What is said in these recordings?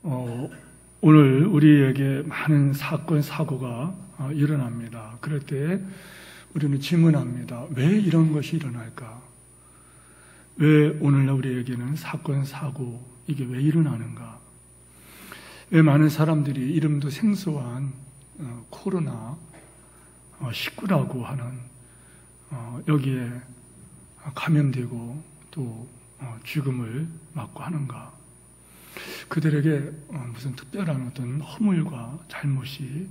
오늘 우리에게 많은 사건, 사고가 일어납니다. 그럴 때 우리는 질문합니다. 왜 이런 것이 일어날까? 왜 오늘날 우리에게는 사건, 사고, 이게 왜 일어나는가? 왜 많은 사람들이 이름도 생소한 코로나 19라고 하는 여기에 감염되고 또 죽음을 맞고 하는가? 그들에게 무슨 특별한 어떤 허물과 잘못이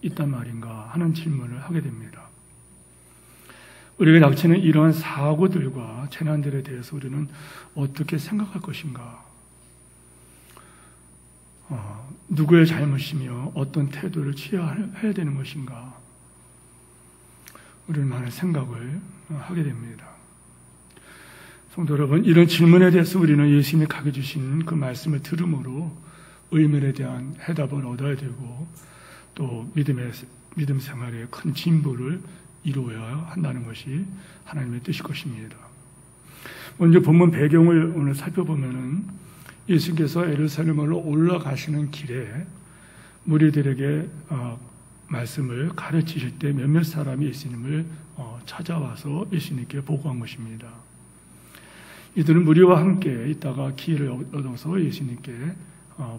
있단 말인가 하는 질문을 하게 됩니다. 우리가 닥치는 이러한 사고들과 재난들에 대해서 우리는 어떻게 생각할 것인가? 누구의 잘못이며 어떤 태도를 취해야 되는 것인가? 우리는 많은 생각을 하게 됩니다. 성도 여러분, 이런 질문에 대해서 우리는 예수님이 가르쳐 주신 그 말씀을 들음으로 의문에 대한 해답을 얻어야 되고 또 믿음 생활에 큰 진보를 이루어야 한다는 것이 하나님의 뜻일 것입니다. 먼저 본문 배경을 오늘 살펴보면은 예수께서 예루살렘으로 올라가시는 길에 무리들에게 말씀을 가르치실 때 몇몇 사람이 예수님을 찾아와서 예수님께 보고한 것입니다. 이들은 무리와 함께 있다가 기회를 얻어서 예수님께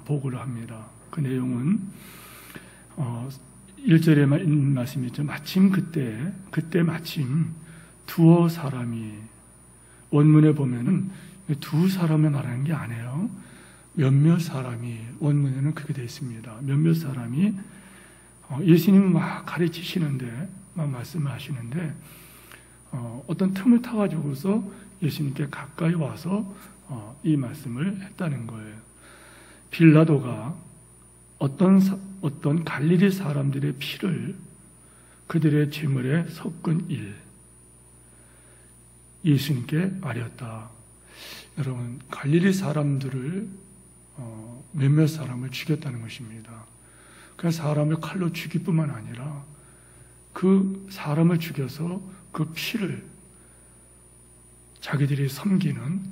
보고를 합니다. 그 내용은 1절에만 있는 말씀이 있죠. 마침 그때 마침 두어 사람이, 원문에 보면은 두 사람을 말하는 게 아니에요. 몇몇 사람이, 원문에는 그렇게 되어 있습니다. 몇몇 사람이 예수님은 막 가르치시는데, 막 말씀을 하시는데 어떤 틈을 타가지고서 예수님께 가까이 와서 이 말씀을 했다는 거예요. 빌라도가 어떤 갈릴리 사람들의 피를 그들의 제물에 섞은 일, 예수님께 말했다. 여러분, 갈릴리 사람들을 몇몇 사람을 죽였다는 것입니다. 그 사람을 칼로 죽일 뿐만 아니라 그 사람을 죽여서 그 피를 자기들이 섬기는,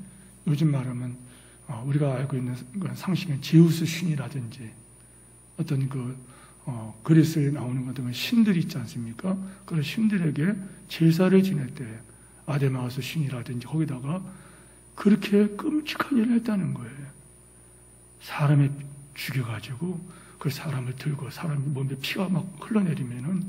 요즘 말하면 우리가 알고 있는 상식은 제우스 신이라든지 어떤 그리스에 나오는 것들 신들이 있지 않습니까? 그런 신들에게 제사를 지낼 때 아데마우스 신이라든지 거기다가 그렇게 끔찍한 일을 했다는 거예요. 사람을 죽여가지고 그 사람을 들고 사람 몸에 피가 막 흘러내리면은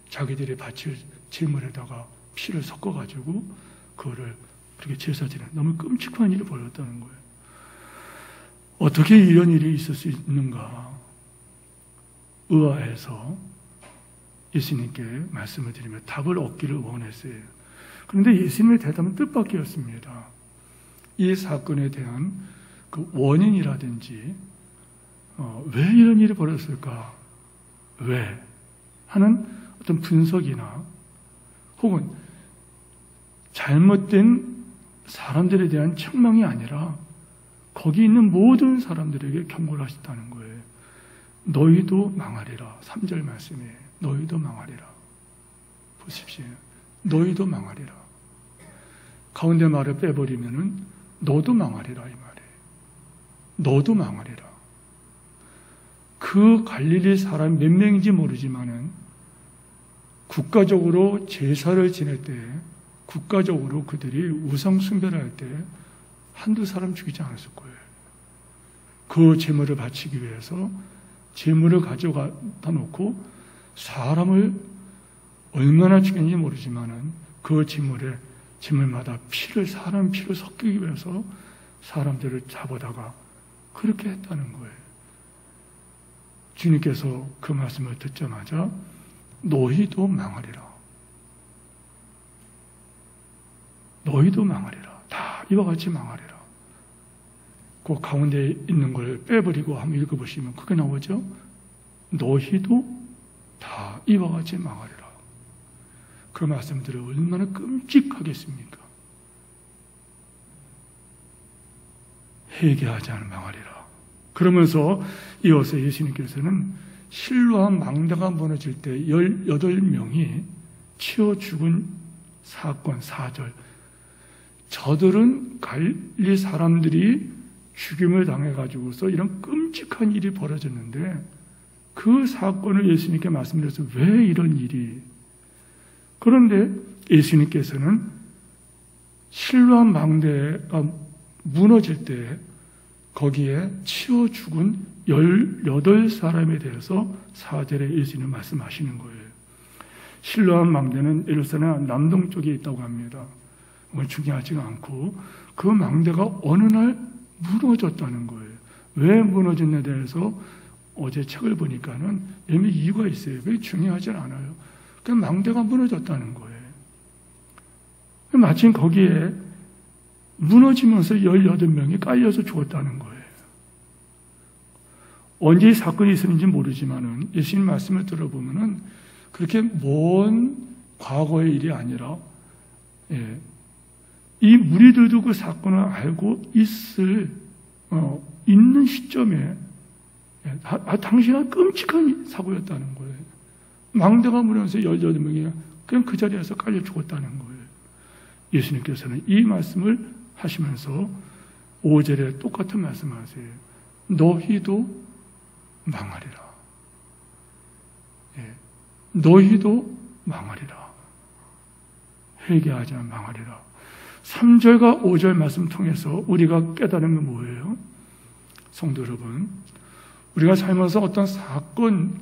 자기들이 바칠 제물에다가 피를 섞어가지고 그거를 그렇게 제사 지내, 너무 끔찍한 일을 벌였다는 거예요. 어떻게 이런 일이 있을 수 있는가? 의아해서 예수님께 말씀을 드리며 답을 얻기를 원했어요. 그런데 예수님의 대답은 뜻밖이었습니다. 이 사건에 대한 그 원인이라든지 왜 이런 일이 벌어졌을까? 왜? 하는 어떤 분석이나 혹은 잘못된 사람들에 대한 책망이 아니라 거기 있는 모든 사람들에게 경고를 하셨다는 거예요. 너희도 망하리라. 3절 말씀에 너희도 망하리라. 보십시오. 너희도 망하리라. 가운데 말을 빼버리면은 너도 망하리라 이 말이에요. 너도 망하리라. 그 갈릴리 사람 몇 명인지 모르지만은 국가적으로 제사를 지낼 때, 국가적으로 그들이 우상 숭배를 할 때 한두 사람 죽이지 않았을 거예요. 그 제물을 바치기 위해서 제물을 가져다 놓고 사람을 얼마나 죽였는지 모르지만은 그 제물마다 사람 피를 섞이기 위해서 사람들을 잡아다가 그렇게 했다는 거예요. 주님께서 그 말씀을 듣자마자 너희도 망하리라. 너희도 망하리라. 다 이와 같이 망하리라. 그 가운데 있는 걸 빼버리고 한번 읽어보시면 그게 나오죠. 너희도 다 이와 같이 망하리라. 그 말씀들이 얼마나 끔찍하겠습니까? 회개하지 않으면 망하리라. 그러면서 이어서 예수님께서는 실로암 망대가 무너질 때 18명이 치어 죽은 사건 4절. 저들은 갈릴리 사람들이 죽임을 당해가지고서 이런 끔찍한 일이 벌어졌는데 그 사건을 예수님께 말씀드려서 왜 이런 일이? 그런데 예수님께서는 실로암 망대가 무너질 때 거기에 치워 죽은 18사람에 대해서 4절에 예수님은 말씀하시는 거예요. 실로암 망대는 예루살렘 남동쪽에 있다고 합니다. 그건 중요하지가 않고 그 망대가 어느 날 무너졌다는 거예요. 왜 무너졌냐에 대해서 어제 책을 보니까는 이미 이유가 있어요. 그게 중요하진 않아요. 그냥 망대가 무너졌다는 거예요. 마침 거기에 무너지면서 18명이 깔려서 죽었다는 거예요. 언제 이 사건이 있었는지 모르지만은 예수님 말씀을 들어보면은 그렇게 먼 과거의 일이 아니라 이 무리들도 그 사건을 알고 있는 시점에 당신은 끔찍한 사고였다는 거예요. 망대가 무너져서 18명이 그냥 그 자리에서 깔려 죽었다는 거예요. 예수님께서는 이 말씀을 하시면서 5절에 똑같은 말씀하세요. 너희도 망하리라. 너희도 망하리라. 회개하지 않으면 망하리라. 3절과 5절 말씀 통해서 우리가 깨달은 건 뭐예요? 성도 여러분, 우리가 살면서 어떤 사건,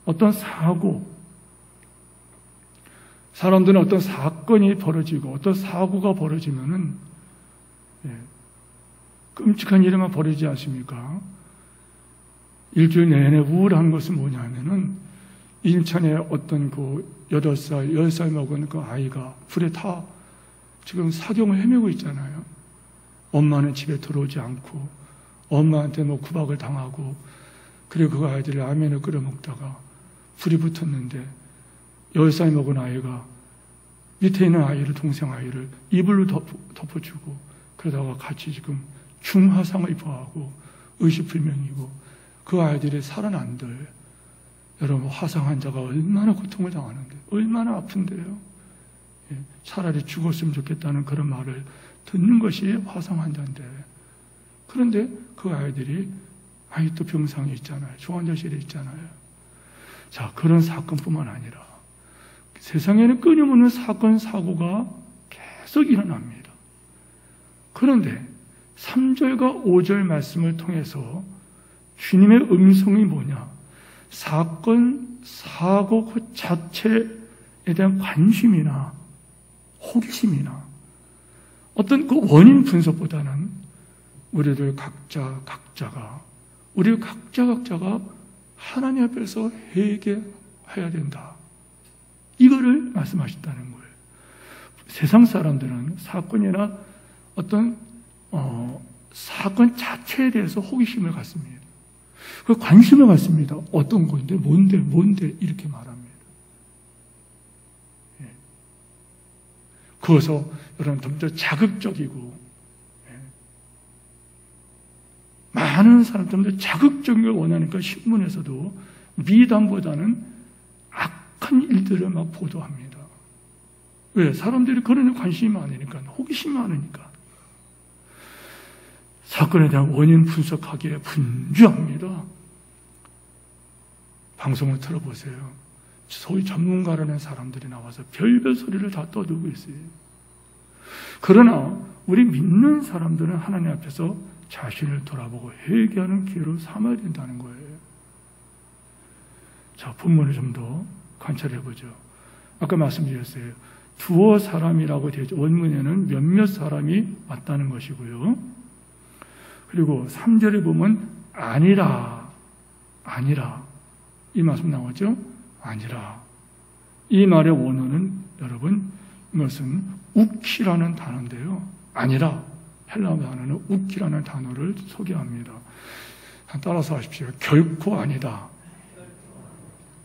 어떤 사고, 사람들은 어떤 사건이 벌어지고 어떤 사고가 벌어지면은 끔찍한 일만 벌어지지 않습니까? 일주일 내내 우울한 것은 뭐냐면은 인천에 어떤 그 8살, 10살 먹은 그 아이가 불에 타 지금 사경을 헤매고 있잖아요. 엄마는 집에 들어오지 않고 엄마한테 뭐 구박을 당하고 그리고 그 아이들이 라면을 끓여 먹다가 불이 붙었는데 10살 먹은 아이가 밑에 있는 아이를, 동생 아이를 이불로 덮어주고 그러다가 같이 지금 중화상을 입어하고 의식불명이고 그 아이들이 살아난들 여러분 화상 환자가 얼마나 고통을 당하는데 얼마나 아픈데요. 차라리 죽었으면 좋겠다는 그런 말을 듣는 것이 화상 환자인데 그런데 그 아이들이 아직도 병상에 있잖아요. 중환자실에 있잖아요. 자, 그런 사건뿐만 아니라 세상에는 끊임없는 사건, 사고가 계속 일어납니다. 그런데 3절과 5절 말씀을 통해서 주님의 음성이 뭐냐? 사건, 사고 그 자체에 대한 관심이나 호기심이나 어떤 그 원인 분석보다는 우리들 각자가 하나님 앞에서 회개해야 된다. 이거를 말씀하셨다는 거예요. 세상 사람들은 사건이나 어떤 사건 자체에 대해서 호기심을 갖습니다. 그 관심을 갖습니다. 어떤 건데, 뭔데 이렇게 말합니다. 그래서 여러분 좀 더 자극적이고 많은 사람 좀 더 자극적인 걸 원하니까 신문에서도 미담보다는 악한 일들을 막 보도합니다. 왜? 사람들이 그런 관심이 많으니까, 호기심이 많으니까. 사건에 대한 원인 분석하기에 분주합니다. 방송을 들어보세요. 소위 전문가라는 사람들이 나와서 별별 소리를 다 떠들고 있어요. 그러나 우리 믿는 사람들은 하나님 앞에서 자신을 돌아보고 회개하는 기회로 삼아야 된다는 거예요. 자, 본문을 좀 더 관찰해 보죠. 아까 말씀드렸어요. 두어 사람이라고 되죠. 원문에는 몇몇 사람이 왔다는 것이고요. 그리고 3절에 보면 아니라 이 말씀 나오죠. 아니라 이 말의 원어는 여러분 이것은 우키라는 단어인데요. 아니라 헬라어 단어는 우키라는 단어를 소개합니다. 따라서 하십시오. 결코 아니다.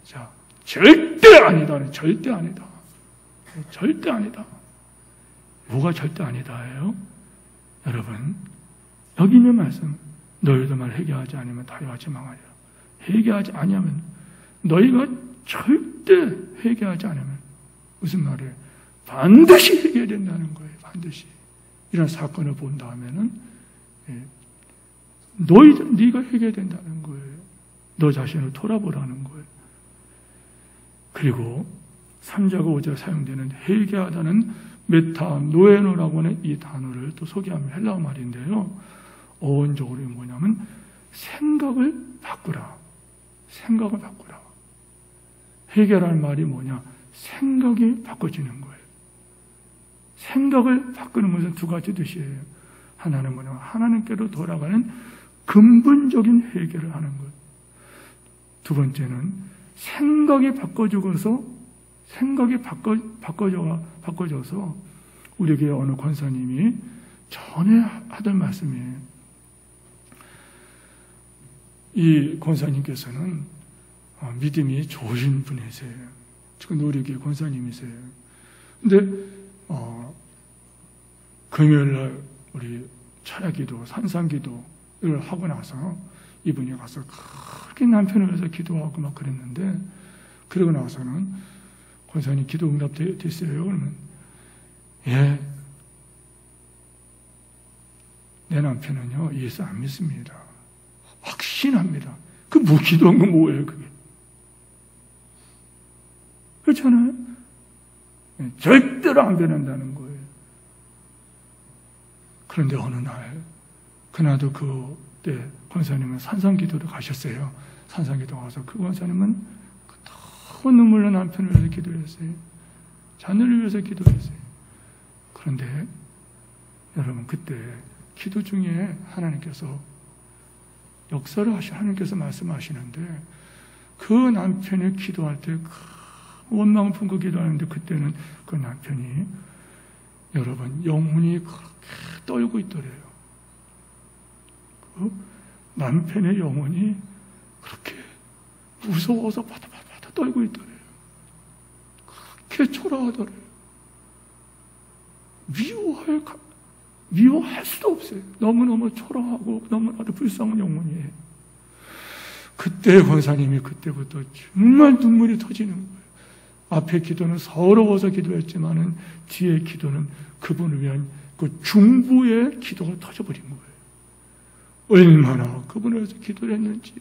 자, 절대 아니다. 절대 아니다. 절대 아니다. 뭐가 절대 아니다예요? 여러분, 여기 있는 말씀, 너희도 말 회개하지 않으면 다여하지 망하리라. 회개하지 아니하면 너희가 절대 회개하지 않으면 무슨 말이에요? 반드시 회개해야 된다는 거예요. 반드시. 이런 사건을 본 다음에는 네가 해결된다는 거예요. 너 자신을 돌아보라는 거예요. 그리고 3절 5절 사용되는 회개하다는 메타노에노라고 하는 이 단어를 또 소개하면 헬라어 말인데요. 어원적으로 뭐냐면 생각을 바꾸라. 생각을 바꾸라. 회개라는 말이 뭐냐? 생각이 바꿔지는 거예요. 생각을 바꾸는 것은 두 가지 뜻이에요. 하나는 뭐냐면 하나님께로 돌아가는 근본적인 회개를 하는 것. 두 번째는 생각이 바꿔져서 우리에게 어느 권사님이 전에 하던 말씀이에요. 이 권사님께서는 믿음이 좋으신 분이세요. 지금 우리에게 권사님이세요. 근데 금요일날 우리 철야기도, 산상기도를 하고 나서 이분이 가서 그렇게 남편을 위해서 기도하고 막 그랬는데, 그러고 나서는 권사님 기도 응답됐어요? 그러면 예, 내 남편은요 예수 안 믿습니다. 확신합니다. 그 뭐 기도한 건 뭐예요 그게? 그렇잖아요. 절대로 안 변한다는 거예요. 그런데 어느 날 그날도 그때 권사님은 산상기도를 가셨어요. 산상기도 가서 그 권사님은 너무 눈물로 남편을 위해서 기도했어요. 자녀를 위해서 기도했어요. 그런데 여러분 그때 기도 중에 하나님께서 역사를 하나님께서 말씀하시는데, 그 남편이 기도할 때 원망을 품고 기도하는데, 그때는 그 남편이 여러분 영혼이 그렇게 떨고 있더래요. 그 남편의 영혼이 그렇게 무서워서 바다바다 떨고 있더래요. 그렇게 초라하더래요. 미워할 수도 없어요. 너무너무 초라하고 너무나도 불쌍한 영혼이에요. 그때 권사님이 그때부터 정말 눈물이 터지는 거예요. 앞에 기도는 서러워서 기도했지만은 뒤에 기도는 그분을 위한 그 중보의 기도가 터져버린 거예요. 얼마나 그분을 위해서 기도를 했는지.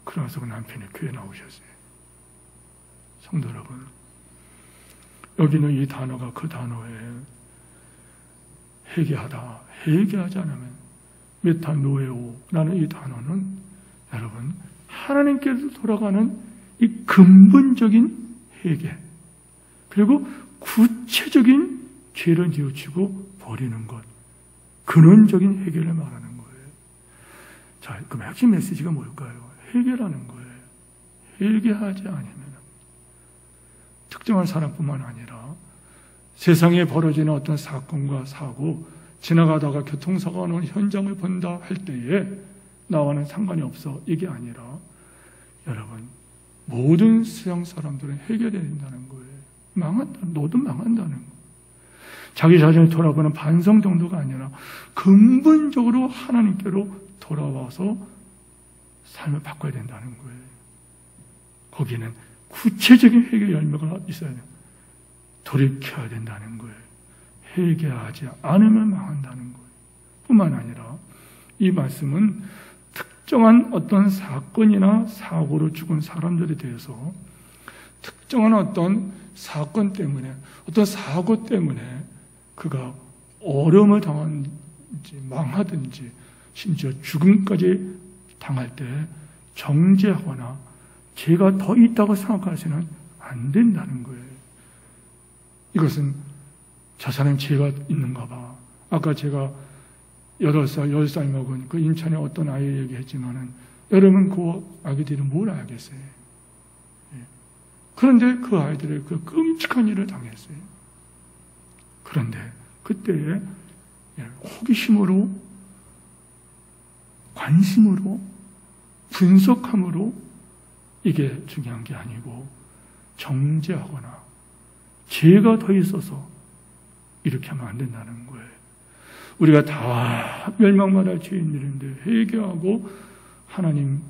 그러면서 그 남편이 교회 나오셨어요. 성도 여러분, 여기는 이 단어가 그 단어예요. 회개하다, 회개하지 않으면 메타노에오라는 이 단어는 여러분 하나님께로 돌아가는 이 근본적인 회개, 그리고 구체적인 죄를 뉘우치고 버리는 것, 근원적인 회개를 말하는 거예요. 자, 그럼 핵심 메시지가 뭘까요? 회개라는 거예요. 회개하지 않으면 특정한 사람뿐만 아니라 세상에 벌어지는 어떤 사건과 사고, 지나가다가 교통사고가 나는 현장을 본다 할 때에 나와는 상관이 없어, 이게 아니라 여러분 모든 세상 사람들은 해결해야 된다는 거예요. 너도 망한다는 거예요. 자기 자신을 돌아보는 반성 정도가 아니라 근본적으로 하나님께로 돌아와서 삶을 바꿔야 된다는 거예요. 거기는 구체적인 회개 열매가 있어야 돼요. 돌이켜야 된다는 거예요. 회개하지 않으면 망한다는 거예요. 뿐만 아니라 이 말씀은 특정한 어떤 사건이나 사고로 죽은 사람들에 대해서 특정한 어떤 사건 때문에, 어떤 사고 때문에 그가 어려움을 당하든지 망하든지 심지어 죽음까지 당할 때 정죄하거나 죄가 더 있다고 생각하시는 안 된다는 거예요. 이것은 저 사람 죄가 있는가 봐. 아까 제가 8살, 10살 먹은 그 인천의 어떤 아이 얘기했지만은 여러분 그 아기들이 뭘 알겠어요? 그런데 그 아이들이 그 끔찍한 일을 당했어요. 그런데 그때에 호기심으로, 관심으로, 분석함으로 이게 중요한 게 아니고 정죄하거나 죄가 더 있어서 이렇게 하면 안 된다는 거예요. 우리가 다 멸망받을 죄인들인데 회개하고 하나님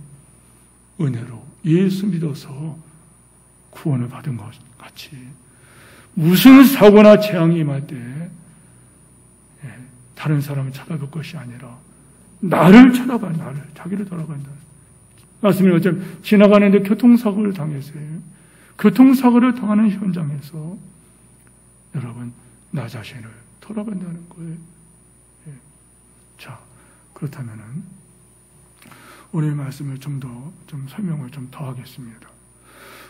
은혜로 예수 믿어서 구원을 받은 것 같이 무슨 사고나 재앙이 임할 때 다른 사람을 찾아볼 것이 아니라 나를 쳐다봐, 나를. 자기를 돌아간다. 말씀이 어쩌면 지나가는데 교통사고를 당했어요. 교통사고를 당하는 현장에서 여러분, 나 자신을 돌아간다는 거예요. 예. 자, 그렇다면은 오늘 말씀을 좀 설명을 좀 더 하겠습니다.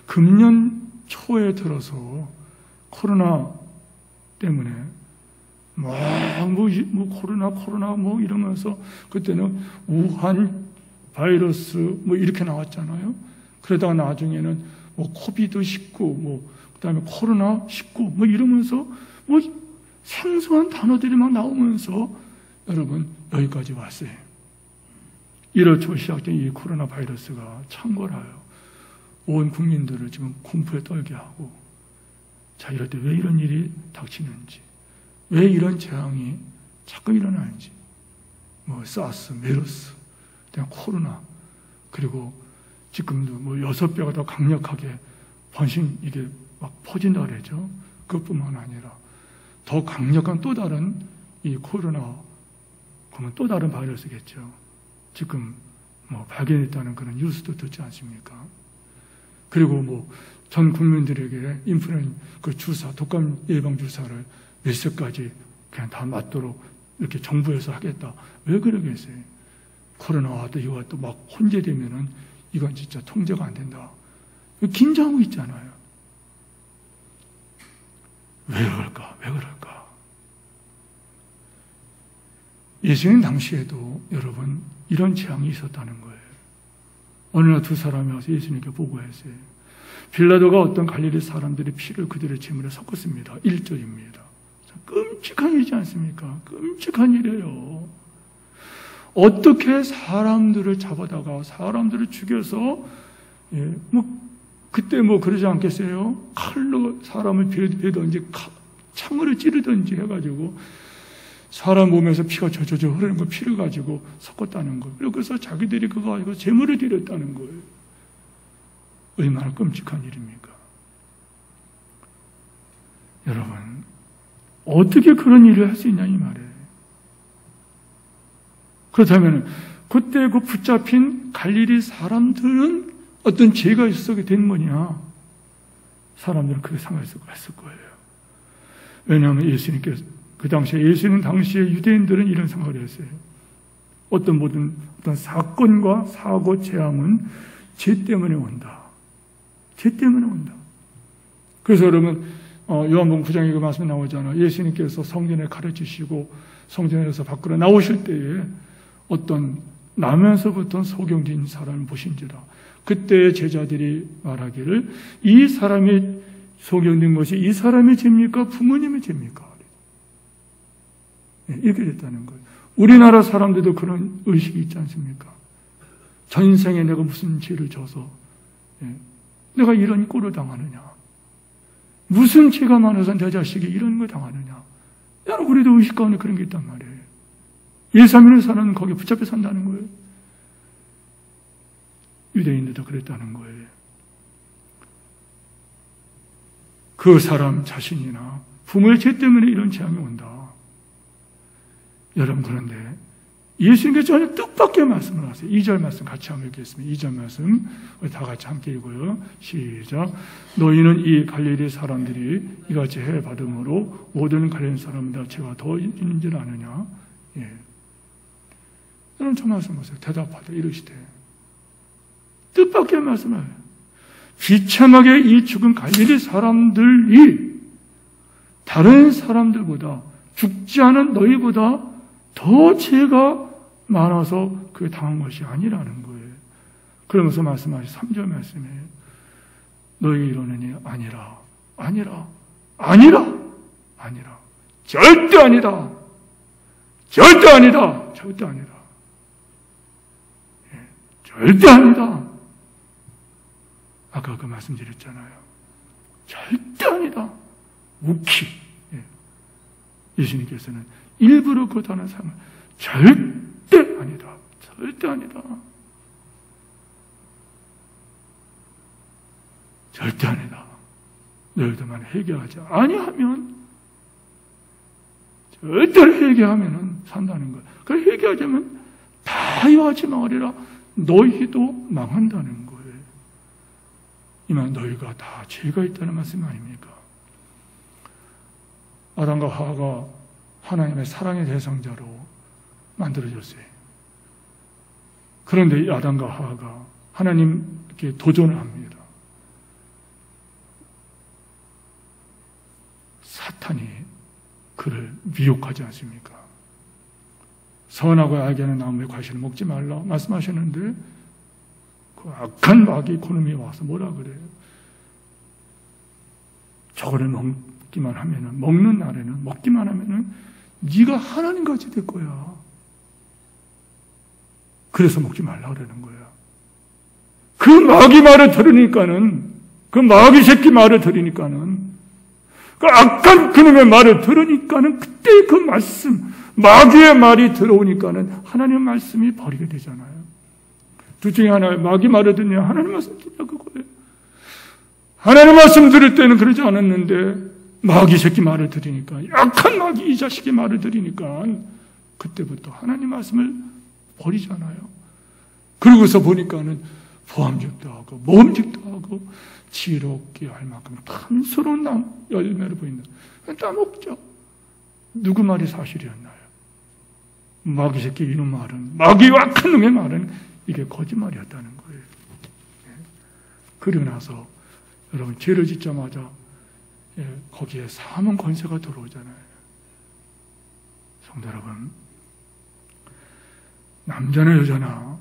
금년 초에 들어서 코로나 때문에 코로나 이러면서 그때는 우한 바이러스 이렇게 나왔잖아요. 그러다가 나중에는 코비드 19 그다음에 코로나 19 이러면서 생소한 단어들이 막 나오면서 여러분 여기까지 왔어요. 1월 초 시작된 이 코로나 바이러스가 창궐하여 온 국민들을 지금 공포에 떨게 하고, 자, 이럴 때 왜 이런 일이 닥치는지, 왜 이런 재앙이 자꾸 일어나는지, 사스, 메르스, 코로나, 그리고 지금도 6배가 더 강력하게 이게 막 퍼진다 그러죠. 그것뿐만 아니라 더 강력한 또 다른 이 코로나, 그러면 또 다른 바이러스겠죠. 지금 발견했다는 그런 뉴스도 듣지 않습니까? 그리고 전 국민들에게 인플루엔자 주사, 독감 예방 주사를 몇 세까지 그냥 다 맞도록 이렇게 정부에서 하겠다. 왜 그러겠어요? 코로나와 또 이와 또 막 혼재되면은 이건 진짜 통제가 안 된다. 긴장하고 있잖아요. 왜 그럴까? 왜 그럴까? 예수님 당시에도 여러분 이런 재앙이 있었다는 거예요. 어느 날 두 사람이 와서 예수님께 보고했어요. 빌라도가 어떤 갈릴리 사람들의 피를 그들의 제물에 섞었습니다. 1절입니다. 끔찍한 일이지 않습니까? 끔찍한 일이에요. 어떻게 사람들을 잡아다가 사람들을 죽여서 그때 그러지 않겠어요? 칼로 사람을 베던지 창으로 찌르든지 해가지고 사람 몸에서 피가 저저저 흐르는 거 피를 가지고 섞었다는 거예요. 그래서 자기들이 그거 가지고 제물을 드렸다는 거예요. 얼마나 끔찍한 일입니까? 여러분, 어떻게 그런 일을 할 수 있냐 이 말이에요. 그렇다면 그때 그 붙잡힌 갈릴리 사람들은 어떤 죄가 있었게 된 거냐? 사람들은 그게 상관했을 거예요. 왜냐하면 예수님께서 그 당시에 유대인들은 이런 생각을 했어요. 어떤 사건과 사고 재앙은 죄 때문에 온다. 죄 때문에 온다. 그래서 여러분 요한복음 9장에 그 말씀 나오잖아요. 예수님께서 성전에 가르치시고 성전에서 밖으로 나오실 때에 어떤 나면서부터 소경진 사람을 보신지라. 그때 제자들이 말하기를 이 사람이 소경된 것이 이 사람의 죄입니까? 부모님의 죄입니까? 이렇게 됐다는 거예요. 우리나라 사람들도 그런 의식이 있지 않습니까? 전생에 내가 무슨 죄를 져서 내가 이런 꼴을 당하느냐? 무슨 죄가 많아서 내 자식이 이런 걸 당하느냐? 여러분, 우리도 의식 가운데 그런 게 있단 말이에요. 예수 믿는 사람은 거기에 붙잡혀 산다는 거예요. 유대인들도 그랬다는 거예요. 그 사람 자신이나 부모의 죄 때문에 이런 재앙이 온다. 여러분, 그런데 예수님께서 전혀 뜻밖의 말씀을 하세요. 2절 말씀 같이 한번 읽겠습니다. 2절 말씀 우리 다 같이 함께 읽어요. 시작. 너희는 이 갈릴리 사람들이 이같이 해받음으로 모든 갈릴리 사람보다 죄가 더 있는 줄 아느냐? 예. 여러분, 저 말씀 보세요. 대답하다 이러시되 뜻밖의 말씀을 해요. 비참하게 이 죽은 갈릴리 사람들이 다른 사람들보다 죽지 않은 너희보다 더 죄가 많아서 그게 당한 것이 아니라는 거예요. 그러면서 말씀하신 3절 말씀이에요. 너희 이러느니 아니라, 아니라, 아니라, 아니라, 절대 아니다. 절대 아니다. 절대 아니다. 예, 절대 아니다. 아까 그 말씀드렸잖아요. 절대 아니다. 묵히. 예. 예수님께서는 일부러 그 단어 사용을 절대 아니다. 절대 아니다. 절대 아니다. 너희들만 회개하지 아니하면 절대로 회개하면 산다는 거예요. 그걸 회개하자면 다 요하지 말아라. 너희도 망한다는 거예요. 이만 너희가 다 죄가 있다는 말씀 아닙니까? 아담과 하와가 하나님의 사랑의 대상자로 만들어졌어요. 그런데 이 아담과 하와가 하나님께 도전을 합니다. 사탄이 그를 미혹하지 않습니까? 선하고 악의 나무의 과실을 먹지 말라 말씀하셨는데 그 악한 마귀 그놈이 와서 뭐라 그래요? 저거를 먹기만 하면은, 먹는 날에는, 먹기만 하면은 네가 하나님같이 될 거야. 그래서 먹지 말라 그러는 거야. 그 마귀 말을 들으니까는, 그 마귀 새끼 말을 들으니까는, 그 악한 그놈의 말을 들으니까는 그때 그 말씀, 마귀의 말이 들어오니까는 하나님의 말씀이 버리게 되잖아요. 둘 중에 하나, 마귀 말을 듣냐, 하나님 말씀 듣냐, 그거예요. 하나님 말씀 들을 때는 그러지 않았는데, 마귀 새끼 말을 들으니까, 약한 마귀 이 자식의 말을 들으니까, 그때부터 하나님 말씀을 버리잖아요. 그러고서 보니까는 보암직도 하고, 모험직도 하고, 지혜롭게 할 만큼 탐스러운 열매를 보인다. 따먹죠. 누구 말이 사실이었나요? 마귀 새끼 이놈 말은, 마귀와 악한 놈의 말은 이게 거짓말이었다는 거예요. 그러고 나서 여러분 죄를 짓자마자 거기에 사망 권세가 들어오잖아요. 성도 여러분, 남자나 여자나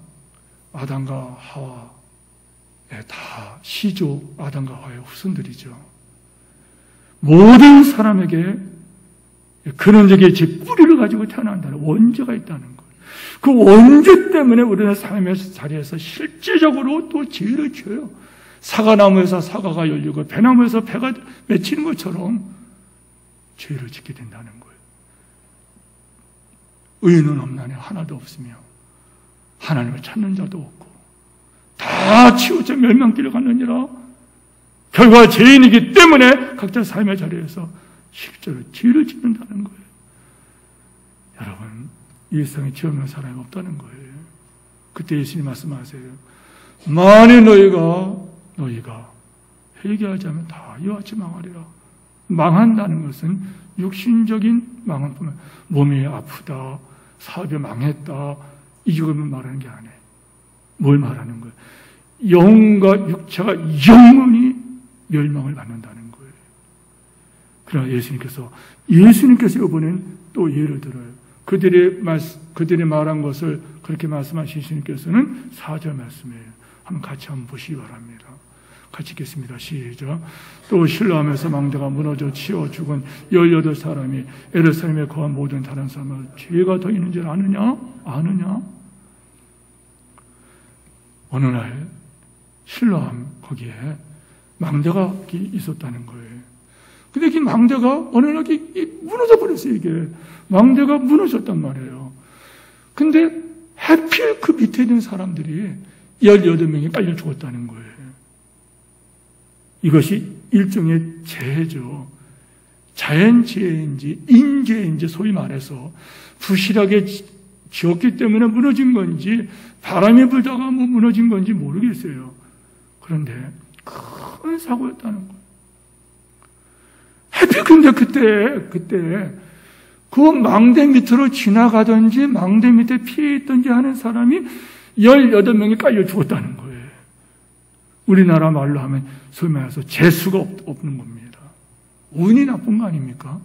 아담과 하와 다 시조 아담과 하와의 후손들이죠. 모든 사람에게 근원적인 제 뿌리를 가지고 태어난다는 원죄가 있다는 거예요. 그 원죄 때문에 우리는 삶의 자리에서 실제적으로 또 죄를 져요. 사과나무에서 사과가 열리고 배나무에서 배가 맺히는 것처럼 죄를 짓게 된다는 거예요. 의인은 없나니 하나도 없으며 하나님을 찾는 자도 없고 다 치우쳐 멸망길을 가느니라. 결과 죄인이기 때문에 각자 삶의 자리에서 실제로 죄를 짓는다는 거예요. 여러분, 이 세상에 죄 없는 사람이 없다는 거예요. 그때 예수님 말씀하세요. 만일 너희가 회개하지 않으면 다 이와 같이 망하리라. 망한다는 것은 육신적인 망한뿐만 아니라 몸이 아프다, 사업이 망했다, 이걸 말하는 게 아니에요. 뭘 말하는 거예요? 영과 육체가 영원히 멸망을 받는다는 거예요. 그러나 예수님께서 이번엔 또 예를 들어요. 그들이 말한 것을 그렇게 말씀하신 예수님께서는 4절 말씀이에요. 같이 한번 보시기 바랍니다. 같이 읽겠습니다. 시작. 또 신라함에서 망대가 무너져 치워 죽은 18사람이 예루살렘에 거한 모든 다른 사람을 죄가 더 있는 줄 아느냐? 어느 날 신라함 거기에 망대가 있었다는 거예요. 근데 그 망대가 어느 날 무너져 버렸어요. 이게 망대가 무너졌단 말이에요. 근데 하필 그 밑에 있는 사람들이 18명이 빨려 죽었다는 거예요. 이것이 일종의 재해죠. 자연재해인지 인재인지 소위 말해서 부실하게 지었기 때문에 무너진 건지 바람이 불다가 무너진 건지 모르겠어요. 그런데 큰 사고였다는 거예요. 하필 근데 그때 그 망대 밑으로 지나가든지 망대 밑에 피해 있든지 하는 사람이 18명이 깔려 죽었다는 거예요. 우리나라 말로 하면 소위 말해서 재수가 없는 겁니다. 운이 나쁜 거 아닙니까?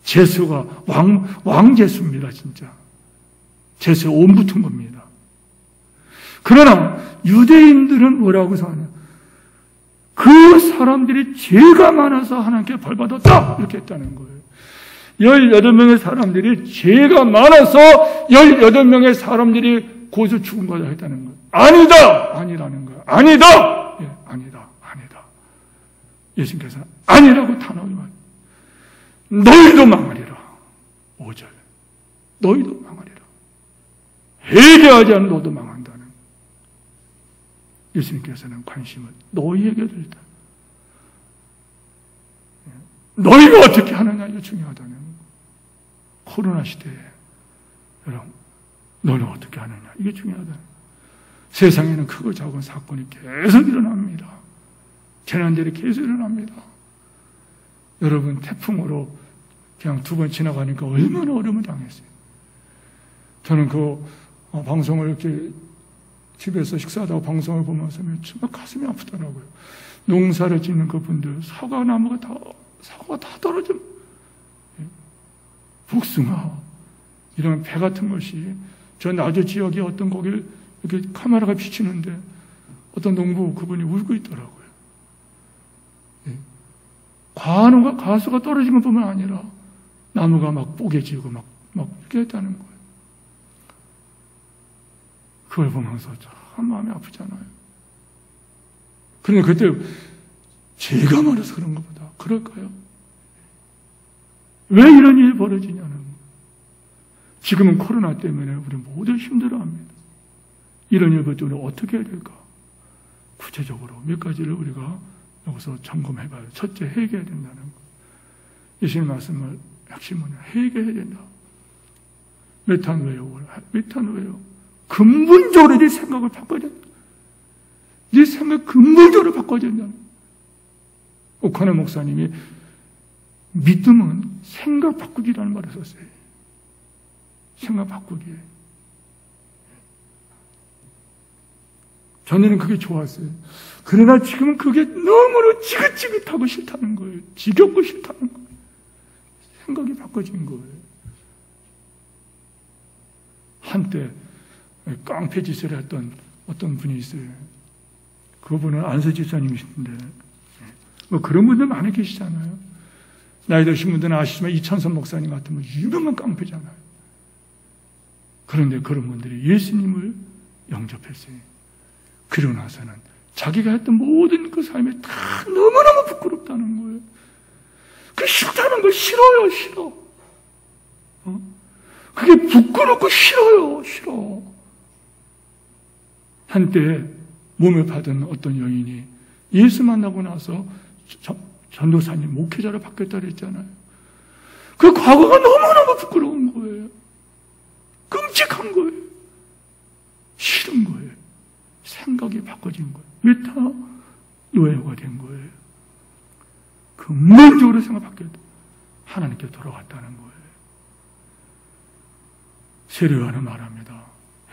재수가 왕재수입니다, 진짜. 재수에 온 붙은 겁니다. 그러나 유대인들은 뭐라고 하냐? 그 사람들이 죄가 많아서 하나님께 벌받았다 이렇게 했다는 거예요. 18명의 사람들이 죄가 많아서 18명의 사람들이 거기서 죽은 거다 했다는 거예요. 아니라는 거예요. 아니다. 예, 아니다. 예수님께서 아니라고 단호하게 말해요. 너희도 망하리라. 5절. 너희도 망하리라. 회개하지 않으면 너도 망한다는. 예수님께서는 관심을 너희에게 드리다. 너희가 어떻게 하느냐 이거 중요하다는. 코로나 시대에 여러분 너는 어떻게 하느냐. 이게 중요하다. 세상에는 크고 작은 사건이 계속 일어납니다. 재난들이 계속 일어납니다. 여러분, 태풍으로 그냥 2번 지나가니까 얼마나 어려움을 당했어요. 저는 그 방송을 이렇게 집에서 식사하다가 방송을 보면서 정말 가슴이 아프더라고요. 농사를 짓는 그분들, 사과나무가 다 떨어져. 복숭아, 이런 배 같은 것이 저 나주 지역의 어떤 거기를 이렇게 카메라가 비치는데 어떤 농부 그분이 울고 있더라고요. 과수가 떨어지는 뿐만 아니라 나무가 막 뽀개지고 막 이렇게 했다는 거예요. 그걸 보면서 참 마음이 아프잖아요. 그런데 그때 제가 말해서 그런 것보다 그럴까요? 왜 이런 일이 벌어지냐는 거예요. 지금은 코로나 때문에 우리 모두 힘들어합니다. 이런 일을 볼 때 우리 어떻게 해야 될까? 구체적으로 몇 가지를 우리가 여기서 점검해봐요. 첫째, 회개해야 된다는 거. 예수님 말씀을 핵심은 회개해야 된다. 메타노예요. 근본적으로 네 생각을 바꿔야 된다. 네 생각 근본적으로 바꿔야 된다. 오카네 목사님이 믿음은 생각 바꾸기라는 말을 썼어요. 생각 바꾸기. 전에는 그게 좋았어요. 그러나 지금은 그게 너무나 지긋지긋하고 싫다는 거예요. 지겹고 싫다는 거예요. 생각이 바꿔진 거예요. 한때 깡패 짓을 했던 어떤 분이 있어요. 그분은 안서 집사님이신데 뭐 그런 분들 많이 계시잖아요. 나이 드신 분들은 아시지만 이찬선 목사님 같은 분 유명한 깡패잖아요. 그런데 그런 분들이 예수님을 영접했어요. 그러고 나서는 자기가 했던 모든 그 삶이 다 너무너무 부끄럽다는 거예요. 그 싫다는 걸 싫어. 그게 부끄럽고 싫어. 한때 몸을 받은 어떤 여인이 예수 만나고 나서 전도사님, 목회자로 바뀌었다 그랬잖아요. 그 과거가 너무너무 부끄러운 거예요. 끔찍한 거예요. 싫은 거예요. 생각이 바꿔진 거예요. 메타노예가 된 거예요. 근본적으로 생각 바뀌었다. 하나님께 돌아갔다는 거예요. 세례요한은 말합니다.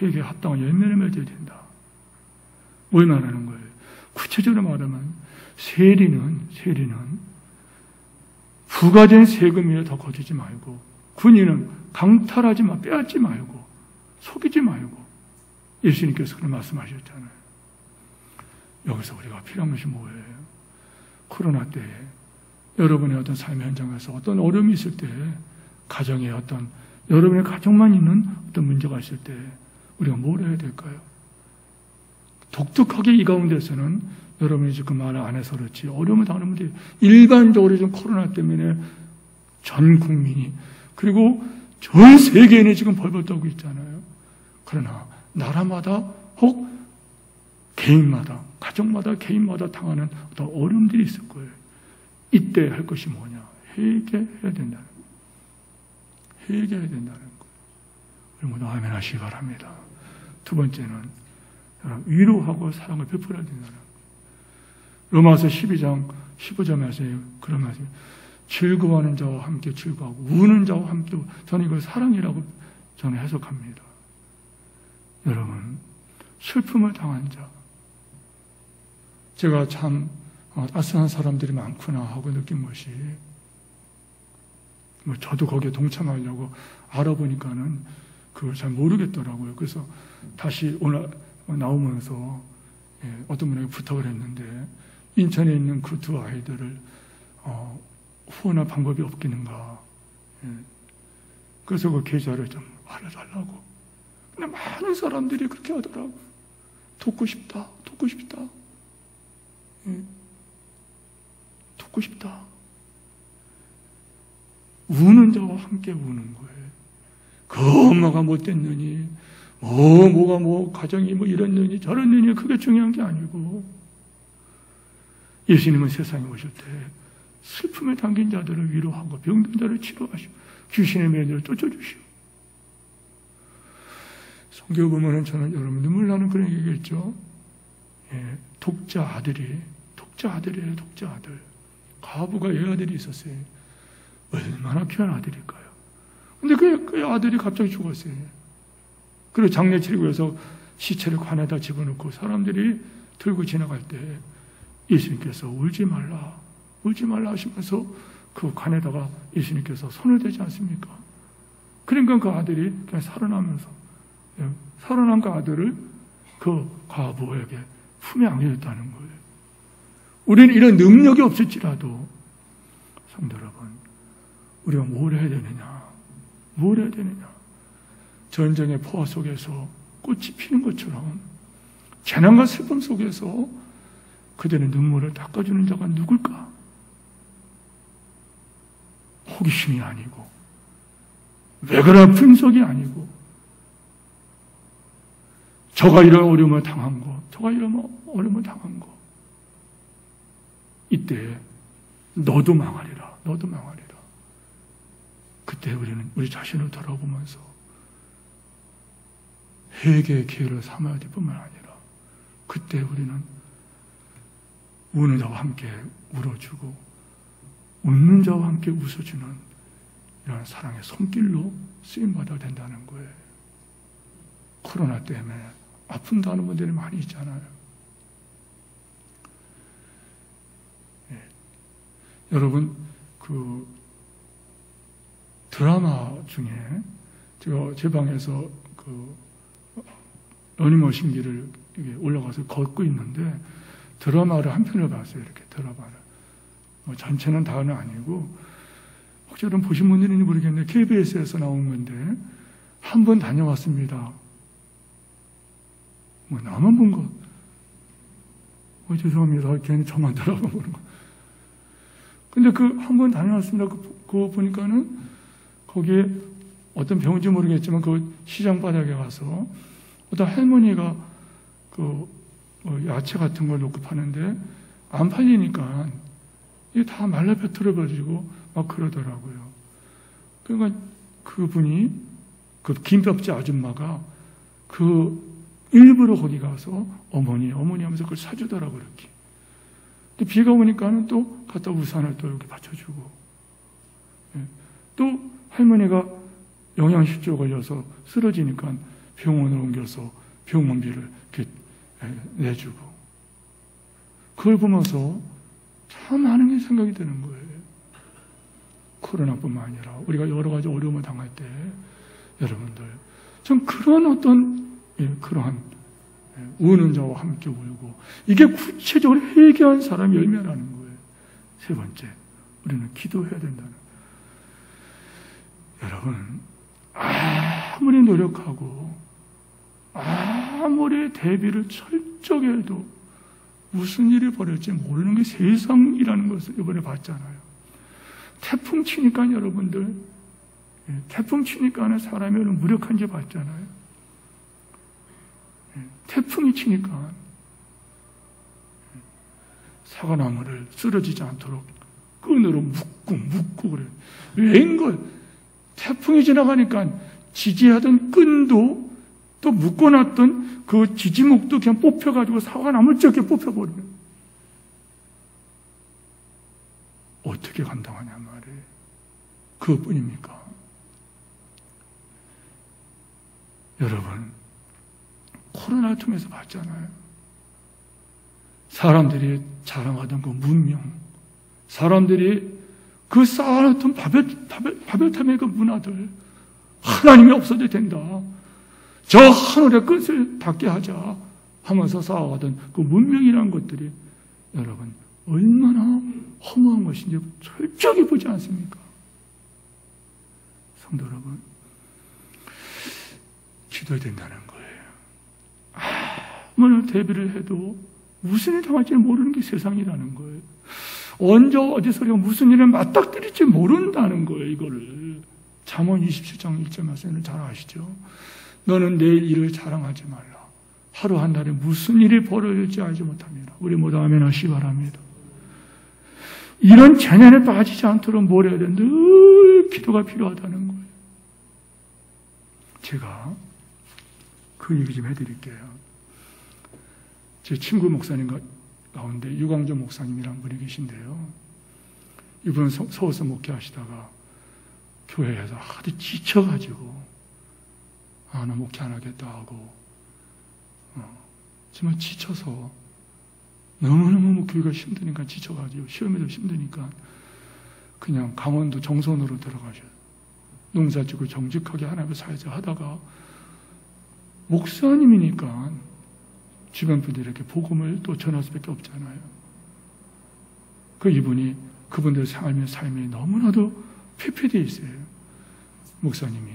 회개에 합당한 열매를 맺어야 된다. 뭘 말하는 거예요? 구체적으로 말하면 세리는 부가된 세금 위에 더 거두지 말고, 군인은 강탈하지 마, 빼앗지 말고, 속이지 말고, 예수님께서 그런 말씀하셨잖아요. 여기서 우리가 필요한 것이 뭐예요? 코로나 때에 여러분의 어떤 삶의 현장에서 어떤 어려움이 있을 때, 가정에 어떤 여러분의 가정만 있는 어떤 문제가 있을 때 우리가 뭘 해야 될까요? 독특하게 이 가운데서는 여러분이 지금 말 안 해서 그렇지 어려움을 당하는 분들이 일반적으로 지금 코로나 때문에 전 국민이 그리고 전 세계인이 지금 벌벌 떨고 있잖아요. 그러나 나라마다 혹 개인마다 가정마다 개인마다 당하는 어떤 어려움들이 있을 거예요. 이때 할 것이 뭐냐? 회개해야 된다는 거예요. 회개해야 된다는 거예요. 우리 모두 아멘 하시기 바랍니다. 두 번째는 위로하고 사랑을 베풀어야 된다는 거예요. 로마서 12장 15절에서 그런 말씀. 즐거워하는 자와 함께 즐거워하고 우는 자와 함께 저는 이걸 사랑이라고 저는 해석합니다. 여러분, 슬픔을 당한 자, 제가 참 따스한 사람들이 많구나 하고 느낀 것이, 저도 거기에 동참하려고 알아보니까는 그걸 잘 모르겠더라고요. 그래서 다시 오늘 나오면서 어떤 분에게 부탁을 했는데, 인천에 있는 그 두 아이들을 후원할 방법이 없겠는가. 그래서 그 계좌를 좀 알아달라고. 근데 많은 사람들이 그렇게 하더라고요. 돕고 싶다. 돕고 싶다. 우는 자와 함께 우는 거예요. 그 엄마가 못됐느니, 가정이 이랬느니 저랬느니 그게 중요한 게 아니고, 예수님은 세상에 오실 때 슬픔에 담긴 자들을 위로하고 병든 자를 치료하시고 귀신의 매를 쫓아주시고, 성경 보면은 저는 여러분 눈물 나는 그런 얘기겠죠. 예, 독자 아들이에요, 독자 아들. 과부가 외아들이 있었어요. 얼마나 귀한 아들일까요? 근데 그 아들이 갑자기 죽었어요. 그리고 장례 치르기 위해서 시체를 관에다 집어넣고 사람들이 들고 지나갈 때 예수님께서 울지 말라 하시면서 그 관에다가 예수님께서 손을 대지 않습니까? 그러니까 그 아들이 그냥 살아나면서, 살아난 그 아들을 그 과부에게 품에 안겨줬다는 거예요. 우리는 이런 능력이 없을지라도, 성도 여러분, 우리가 뭘 해야 되느냐? 전쟁의 포화 속에서 꽃이 피는 것처럼 재난과 슬픔 속에서 그들의 눈물을 닦아주는 자가 누굴까? 호기심이 아니고, 왜 그런 분석이 아니고, 저가 이런 어려움을 당한 거, 이때 너도 망하리라. 그때 우리는 우리 자신을 돌아보면서 회개의 기회를 삼아야 될 뿐만 아니라, 그때 우리는 우는 자와 함께 울어주고 웃는 자와 함께 웃어주는 이런 사랑의 손길로 쓰임받아야 된다는 거예요. 코로나 때문에 아픈다는 분들이 많이 있잖아요. 예. 여러분, 그 드라마 중에 제가 제 방에서 그 러닝머신기를 올라가서 걷고 있는데 드라마를 한 편을 봤어요. 이렇게 드라마를. 전체는 다는 아니고, 혹시 여러분 보신 분들인지 모르겠는데 KBS에서 나온 건데 한 번 다녀왔습니다. 나만 본 거. 죄송합니다. 괜히 저만 들어보는 거. 근데 그 한 번 다녀왔습니다. 그거 보니까는 거기에 어떤 병인지 모르겠지만 그 시장 바닥에 가서 어떤 할머니가 그 야채 같은 걸 놓고 파는데 안 팔리니까 이게 다 말라 벼틀어가지고 막 그러더라고요. 그러니까 그분이, 그 김밥집 아줌마가 그 일부러 거기 가서 어머니 하면서 그걸 사주더라고요, 이렇게. 근데 비가 오니까는 또 갖다 우산을 또 이렇게 받쳐주고. 또 할머니가 영양실조 걸려서 쓰러지니까 병원을 옮겨서 병원비를 이렇게 내주고. 그걸 보면서 참 많은 게 생각이 드는 거예요. 코로나뿐만 아니라 우리가 여러 가지 어려움을 당할 때 여러분들 좀 그런 어떤 그러한 우는 자와 함께 울고, 이게 구체적으로 회개한 사람의 열매라는 거예요. 세 번째, 우리는 기도해야 된다는 거예요. 여러분, 아무리 노력하고 아무리 대비를 철저히 해도 무슨 일이 벌어질지 모르는 게 세상이라는 것을 이번에 봤잖아요. 태풍 치니까 여러분들, 태풍 치니까 사람이 얼마나 무력한지 봤잖아요. 태풍이 치니까 사과나무를 쓰러지지 않도록 끈으로 묶고 그래요. 웬걸 태풍이 지나가니까 지지하던 끈도 또 묶어놨던 그 지지목도 그냥 뽑혀가지고 사과나무를 저렇게 뽑혀버려요. 어떻게 감당하냐 말이에요. 그것뿐입니까? 여러분, 코로나를 통해서 봤잖아요. 사람들이 자랑하던 그 문명, 사람들이 그 쌓아놨던 바벨탑의 그 문화들, 하나님이 없어도 된다, 저 하늘의 끝을 닿게 하자 하면서 쌓아가던 그 문명이라는 것들이 여러분 얼마나 허무한 것인지 철저히 보지 않습니까? 성도 여러분, 기도해야 된다는 거예요. 아무리 대비를 해도 무슨 일 당할지 모르는 게 세상이라는 거예요. 언제 어디서 무슨 일을 맞닥뜨릴지 모른다는 거예요. 이거를 잠언 27장 1절 말씀을 잘 아시죠? 너는 내일 일을 자랑하지 말라. 하루 한 달에 무슨 일이 벌어질지 알지 못합니다. 우리 모두 아멘 하시기 바랍니다. 이런 재난에 빠지지 않도록 뭘 해야 되는데 늘 기도가 필요하다는 거예요. 제가 그 얘기 좀 해드릴게요. 제 친구 목사님 가운데 유광조 목사님이라는 분이 계신데요. 이분은 서울서 목회하시다가 교회에서 하도 지쳐가지고 나 목회 안 하겠다 하고 정말 지쳐서 너무너무 목회가 힘드니까 지쳐가지고 시험에도 힘드니까 그냥 강원도 정선으로 들어가셔요. 농사짓고 정직하게 하나님을 사회자 하다가 목사님이니까 주변 분들에게 복음을 또 전할 수밖에 없잖아요. 그 이분이 그분들 삶이 너무나도 폐폐되어 있어요. 목사님이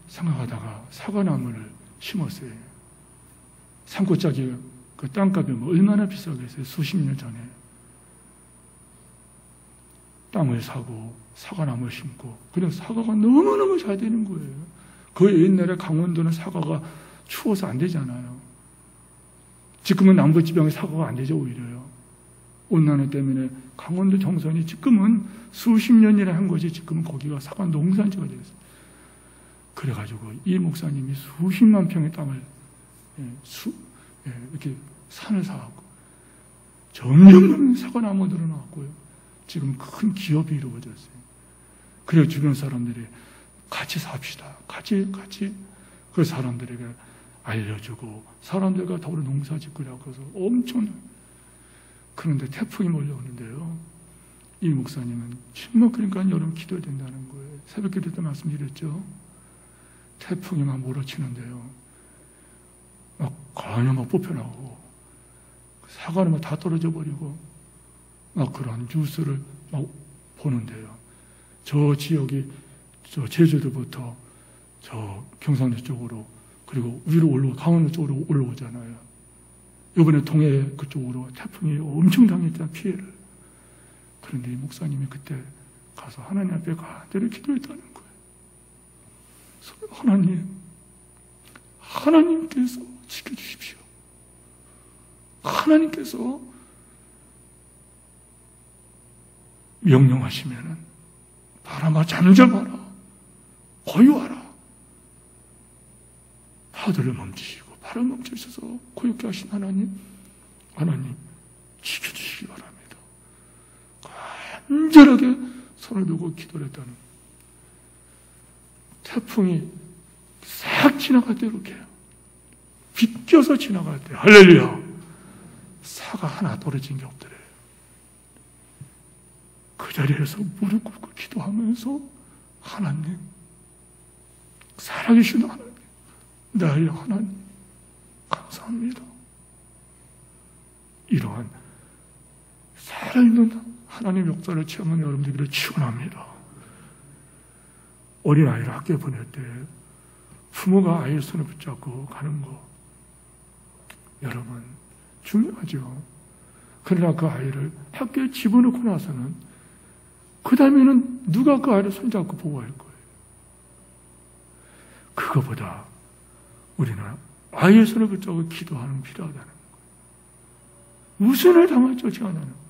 생각하다가 사과나무를 심었어요. 산골짜기 그 땅값이 얼마나 비싸겠어요. 수십 년 전에 땅을 사고 사과나무를 심고 그래서 사과가 너무너무 잘 되는 거예요. 그 옛날에 강원도는 사과가 추워서 안 되잖아요. 지금은 남부지방에 사과가 안 되죠. 오히려요. 온난화 때문에 강원도 정선이 지금은 수십 년이나 한 것이 지금은 거기가 사과 농산지가 되었어요. 그래가지고 이 목사님이 수십만 평의 땅을 이렇게 산을 사갖고 점점 사과나무 늘어나고요. 지금 큰 기업이 이루어졌어요. 그래서 주변 사람들이 같이 삽시다. 같이 그 사람들에게 알려주고 사람들과 더불어 농사 짓고라고 해서 엄청 그런데 태풍이 몰려오는데요. 이 목사님은 정말 그러니까 여러분 기도해야 된다는 거예요. 새벽 기도 때 말씀드렸죠. 태풍이 막 몰아치는데요. 막 가냐 막 뽑혀나오고 사과는 막 다 떨어져 버리고 막 그런 뉴스를 막 보는데요. 저 지역이 저 제주도부터 저 경상도 쪽으로 그리고 위로 강원도 쪽으로 올라오잖아요. 이번에 동해 그쪽으로 태풍이 엄청 당했잖아요. 피해를. 그런데 이 목사님이 그때 가서 하나님 앞에 간절히 기도했다는 거예요. 하나님께서 지켜주십시오. 하나님께서 명령하시면은 바람아 잠잠하라, 고요하라. 파도를 멈추시고 바람 멈추셔서 고요케 하신 하나님 지켜주시기 바랍니다. 간절하게 손을 들고 기도를 했다는 거예요. 태풍이 싹 지나갈 때 이렇게 비껴서 지나갈 때 할렐루야 사가 하나 떨어진 게 없더래요. 그 자리에서 무릎 꿇고 기도하면서 하나님 살아계신 하나님 나의 하나님 감사합니다. 이러한 살아있는 하나님 역사를 체험하는 여러분들에게 축원합니다. 어린아이를 학교에 보낼 때 부모가 아이의 손을 붙잡고 가는 거 여러분 중요하죠. 그러나 그 아이를 학교에 집어넣고 나서는 그 다음에는 누가 그 아이를 손잡고 보호할 거예요. 그거보다 우리는 아이의 손을 붙잡고 기도하는 게 필요하다는 거예요. 우선을 당하지 않아요.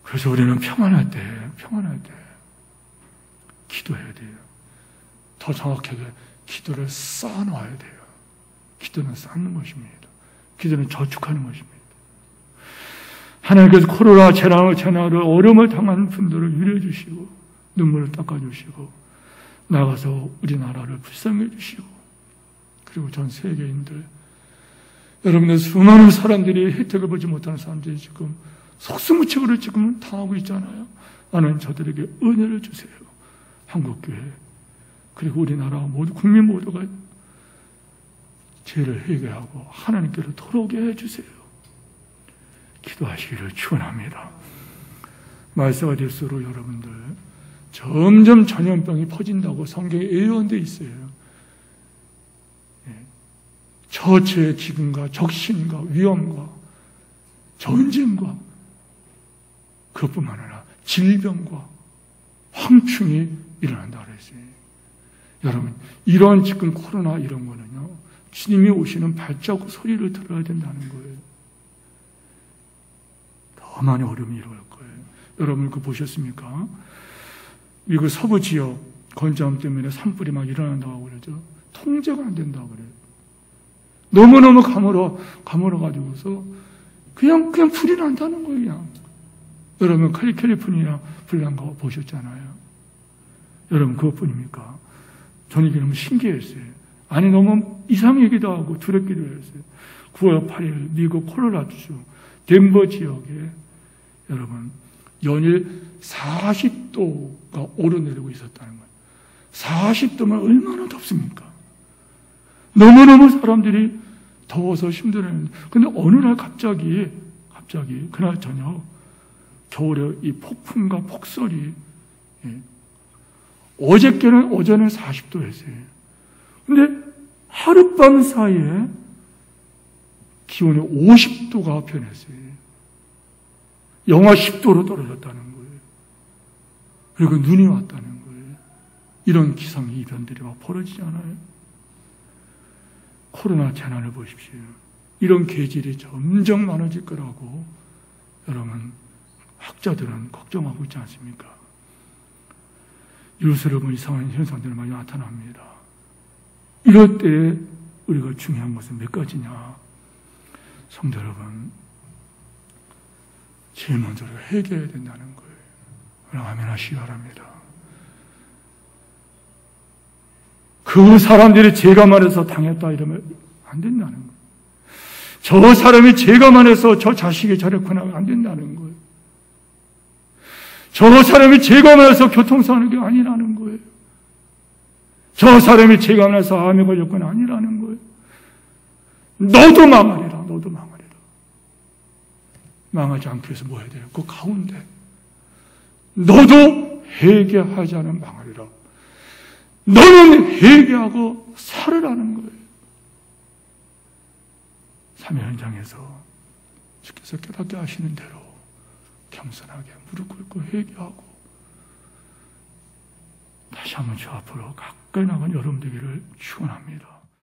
그래서 우리는 평안할 때 기도해야 돼요. 더 정확하게 기도를 쌓아놔야 돼요. 기도는 쌓는 것입니다. 기도는 저축하는 것입니다. 하나님께서 코로나 재난으로 어려움을 당하는 분들을 위로해 주시고 눈물을 닦아주시고 나가서 우리나라를 불쌍해 주시고 그리고 전 세계인들 여러분들 수많은 사람들이 혜택을 보지 못하는 사람들이 지금 속수무책으로 지금 당하고 있잖아요. 하나님 저들에게 은혜를 주세요. 한국교회 그리고 우리나라 모두 국민 모두가 죄를 회개하고 하나님께로 돌아오게 해주세요. 기도하시기를 축원합니다. 말세가 될수록 여러분들 점점 전염병이 퍼진다고 성경에 예언되어 있어요. 처처의 기근과 적신과 위험과 전쟁과 그것뿐만 아니라 질병과 황충이 일어난다고 그랬어요. 여러분 이런 지금 코로나 이런 거는요 주님이 오시는 발자국 소리를 들어야 된다는 거예요. 더 많은 어려움이 일어날 거예요. 여러분 그거 보셨습니까? 미국 서부 지역 건조함 때문에 산불이 막 일어난다고 그러죠. 통제가 안 된다고 그래요. 너무너무 가물어가지고서 그냥 불이 난다는 거예요. 그냥. 여러분 캘리포니아 불난 거 보셨잖아요. 여러분 그것뿐입니까? 저는 이게 너무 신기했어요. 아니 너무 이상하기도 하고 두렵기도 했어요. 9월 8일 미국 콜로라도주 덴버 지역에 여러분 연일 40도가 오르내리고 있었다는 거예요. 40도면 얼마나 덥습니까? 너무너무 사람들이 더워서 힘들어했는데 근데 어느 날 갑자기 그날 저녁 겨울에 이 폭풍과 폭설이 어저께는 오전에 40도였어요. 근데 하룻밤 사이에 기온이 50도가 변했어요. 영하 10도로 떨어졌다는 거예요. 그리고 눈이 왔다는 거예요. 이런 기상이변들이 막 벌어지잖아요. 코로나 재난을 보십시오. 이런 계절이 점점 많아질 거라고 여러분 학자들은 걱정하고 있지 않습니까? 유스러운 이상한 현상들이 많이 나타납니다. 이럴 때 우리가 중요한 것은 몇 가지냐? 성도 여러분, 제일 먼저 회개해야 된다는 거예요. 그럼 아멘 하시기 바랍니다. 그 사람들이 죄가 많아서 당했다 이러면 안 된다는 거예요. 저 사람이 죄가 많아서 저 자식이 저랬구나 안 된다는 거예요. 저 사람이 죄가 많아서 교통사고한 게 아니라는 거예요. 저 사람이 죄가 많아서 암에 걸렸거나 아니라는 거예요. 너도 망하리라. 너도 망하리라. 망하지 않기 위해서 뭐 해야 돼요? 그 가운데 너도 회개하지 않으면 망하리라. 너는 회개하고 살으라는 거예요. 삶의 현장에서 주께서 깨닫게 하시는 대로 겸손하게 무릎 꿇고 회개하고 다시 한번 주 앞으로 가까이 나간 여러분 되기를 축원합니다.